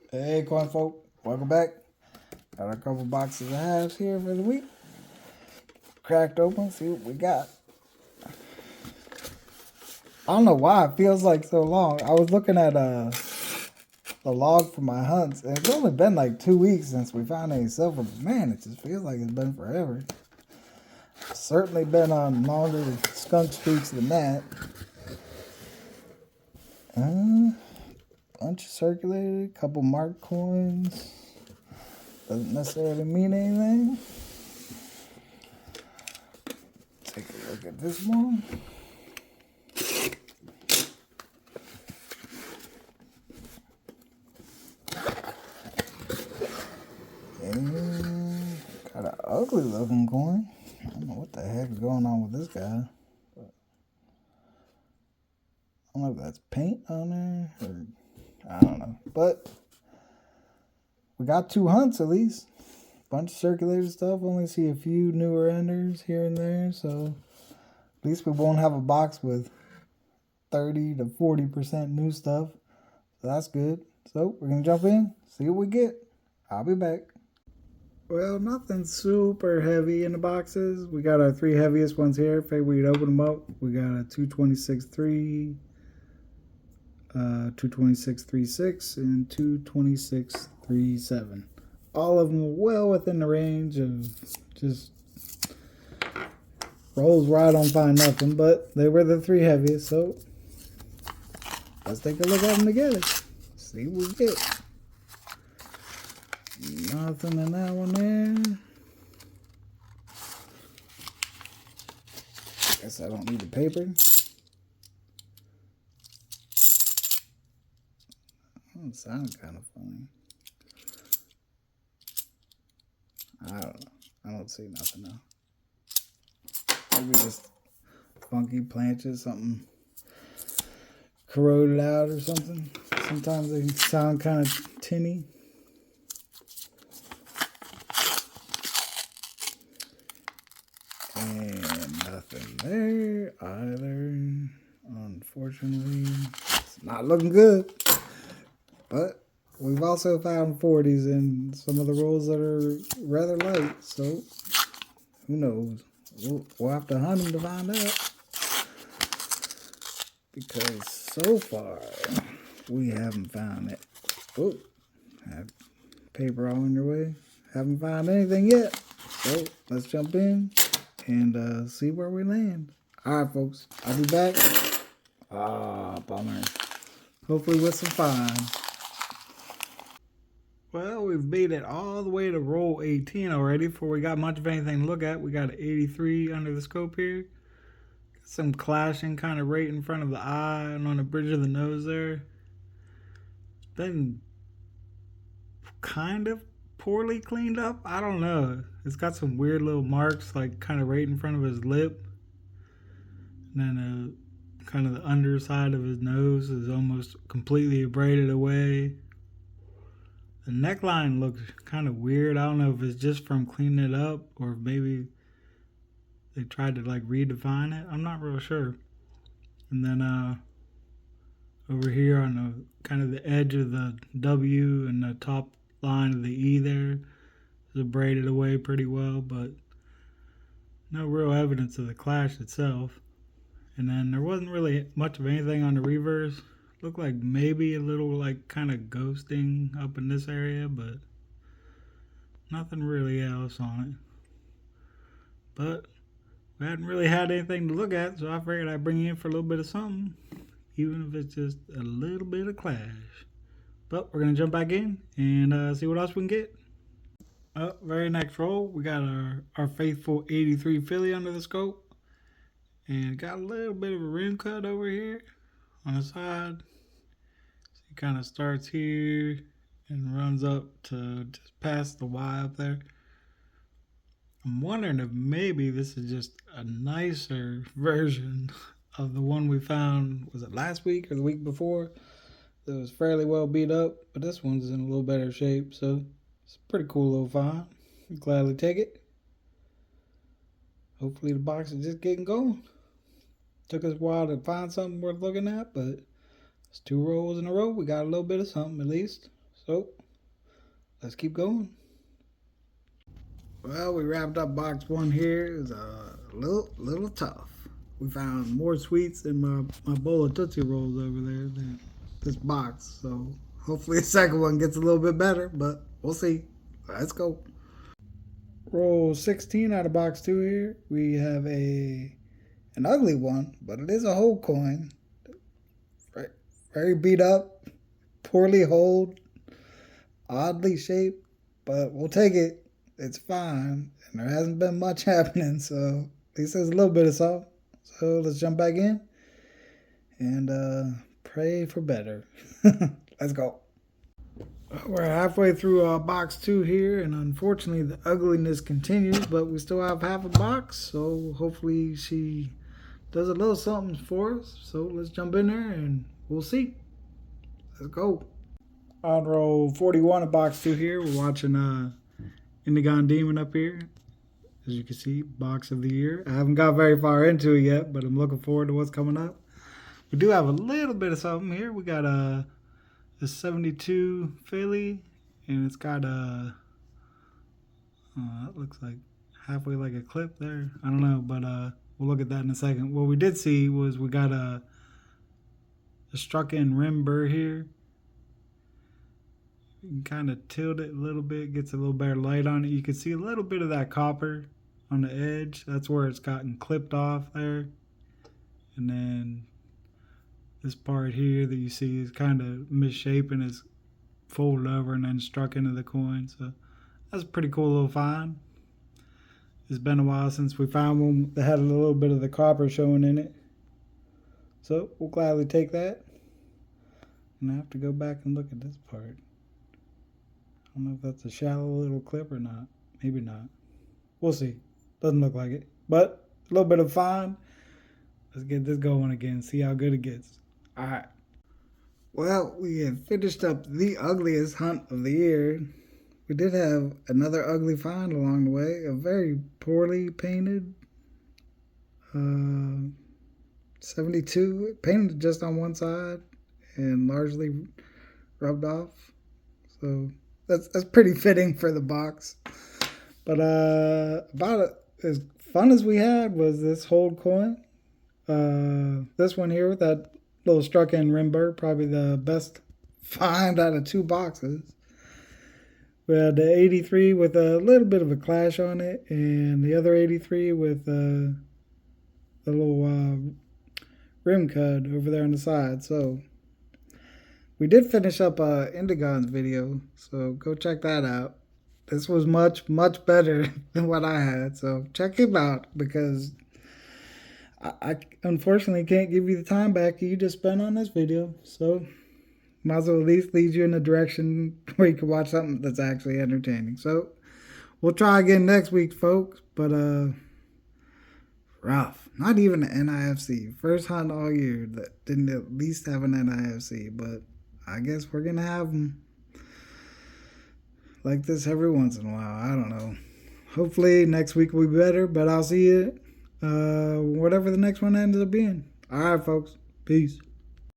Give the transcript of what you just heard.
Hey, coin folk, welcome back. Got a couple boxes of halves here for the week. Cracked open, see what we got. I don't know why it feels like so long. I was looking at the log for my hunts, and it's only been like 2 weeks since we found any silver. But man, it just feels like it's been forever. Certainly been on longer skunk streaks than that. Bunch of circulated, couple marked coins. Doesn't necessarily mean anything. Take a look at this one. And got an ugly looking coin. I don't know what the heck is going on with this guy. I don't know if that's paint on there or I don't know. But we got 2 hunts at least. Bunch of circulated stuff. Only see a few newer enders here and there. So at least we won't have a box with 30 to 40% new stuff. So that's good. So we're going to jump in, see what we get. I'll be back. Well, nothing super heavy in the boxes. We got our 3 heaviest ones here. Figured we'd open them up. We got a 226.3, 226.36, and 226.37. All of them well within the range of just rolls where I don't find nothing, but they were the 3 heaviest, so let's take a look at them together. See what we get. Nothing in that one there. Guess I don't need the paper. Oh, it sounds kind of funny. I don't know. I don't see nothing though. Maybe just funky planches, something corroded out or something. Sometimes they sound kind of tinny. And nothing there either. Unfortunately, it's not looking good. But we've also found 40s in some of the rolls that are rather light. So who knows? We'll have to hunt them to find out. Because so far, we haven't found it. Oh, have paper all in your way. Haven't found anything yet. So let's jump in and see where we land. All right, folks. I'll be back. Bummer. Hopefully with some finds. Well, we've made it all the way to roll 18 already before we got much of anything to look at. We got an 83 under the scope here. Got some clashing kind of right in front of the eye and on the bridge of the nose there. Then kind of poorly cleaned up. I don't know. It's got some weird little marks like kind of right in front of his lip. And then kind of the underside of his nose is almost completely abraded away. The neckline looks kind of weird. I don't know if it's just from cleaning it up or if maybe they tried to like redefine it. I'm not real sure. And then over here on the kind of the edge of the W and the top line of the E there is abraded away pretty well, but no real evidence of the clash itself. And then there wasn't really much of anything on the reverse. Looked like maybe a little like kind of ghosting up in this area, but nothing really else on it. But we hadn't really had anything to look at, so I figured I'd bring you in for a little bit of something, even if it's just a little bit of clash. But we're going to jump back in and see what else we can get. Very next roll, we got our faithful 83 Philly under the scope. And got a little bit of a rim cut over here on the side. So it kind of starts here and runs up to just past the Y up there. I'm wondering if maybe this is just a nicer version of the one we found, was it last week or the week before? It was fairly well beat up, but this one's in a little better shape, so it's a pretty cool little find. I'd gladly take it. Hopefully the box is just getting going. Took us a while to find something worth looking at, but it's 2 rolls in a row. We got a little bit of something at least. So let's keep going. Well, we wrapped up box 1 here. It was a little tough. We found more sweets in my bowl of Tootsie Rolls over there than this box. So hopefully the second one gets a little bit better, but we'll see. Let's go. Roll 16 out of box 2 here. We have an ugly one, but it is a whole coin. Very beat up, poorly holed, oddly shaped, but we'll take it. It's fine, and there hasn't been much happening, so at least there's a little bit of something. So let's jump back in and pray for better. Let's go. We're halfway through box 2 here, and unfortunately the ugliness continues, but we still have half a box, so hopefully she does a little something for us. So let's jump in there and we'll see. Let's go. On roll 41 of box 2 here, we're watching Indigon Demon up here. As you can see, box of the year. I haven't got very far into it yet, but I'm looking forward to what's coming up. We do have a little bit of something here. We got a 72 Philly, and it's got that looks like halfway like a clip there. I don't know, but we'll look at that in a second. What we did see was we got a struck-in rim burr here. You can kind of tilt it a little bit, gets a little better light on it. You can see a little bit of that copper on the edge. That's where it's gotten clipped off there. And then this part here that you see is kind of misshapen, is folded over and then struck into the coin. So that's a pretty cool little find. It's been a while since we found one that had a little bit of the copper showing in it. So we'll gladly take that. And I have to go back and look at this part. I don't know if that's a shallow little clip or not. Maybe not. We'll see. Doesn't look like it. But a little bit of find. Let's get this going again. See how good it gets. Alright. Well, we have finished up the ugliest hunt of the year. We did have another ugly find along the way. A very poorly painted 72. Painted just on one side and largely rubbed off. So that's pretty fitting for the box. But about as fun as we had was this hold coin. This one here with that little struck-in rim burr, probably the best find out of 2 boxes. We had the 83 with a little bit of a clash on it, and the other 83 with the little rim cud over there on the side. So we did finish up Indigon's video, so go check that out. This was much, much better than what I had, so check him out, because I unfortunately can't give you the time back you just spent on this video. So might as well at least lead you in a direction where you can watch something that's actually entertaining. So we'll try again next week, folks. But rough. Not even an NIFC. First hunt all year that didn't at least have an NIFC. But I guess we're gonna have them like this every once in a while. I don't know. Hopefully next week will be better. But I'll see you whatever the next one ends up being. All right, folks. Peace.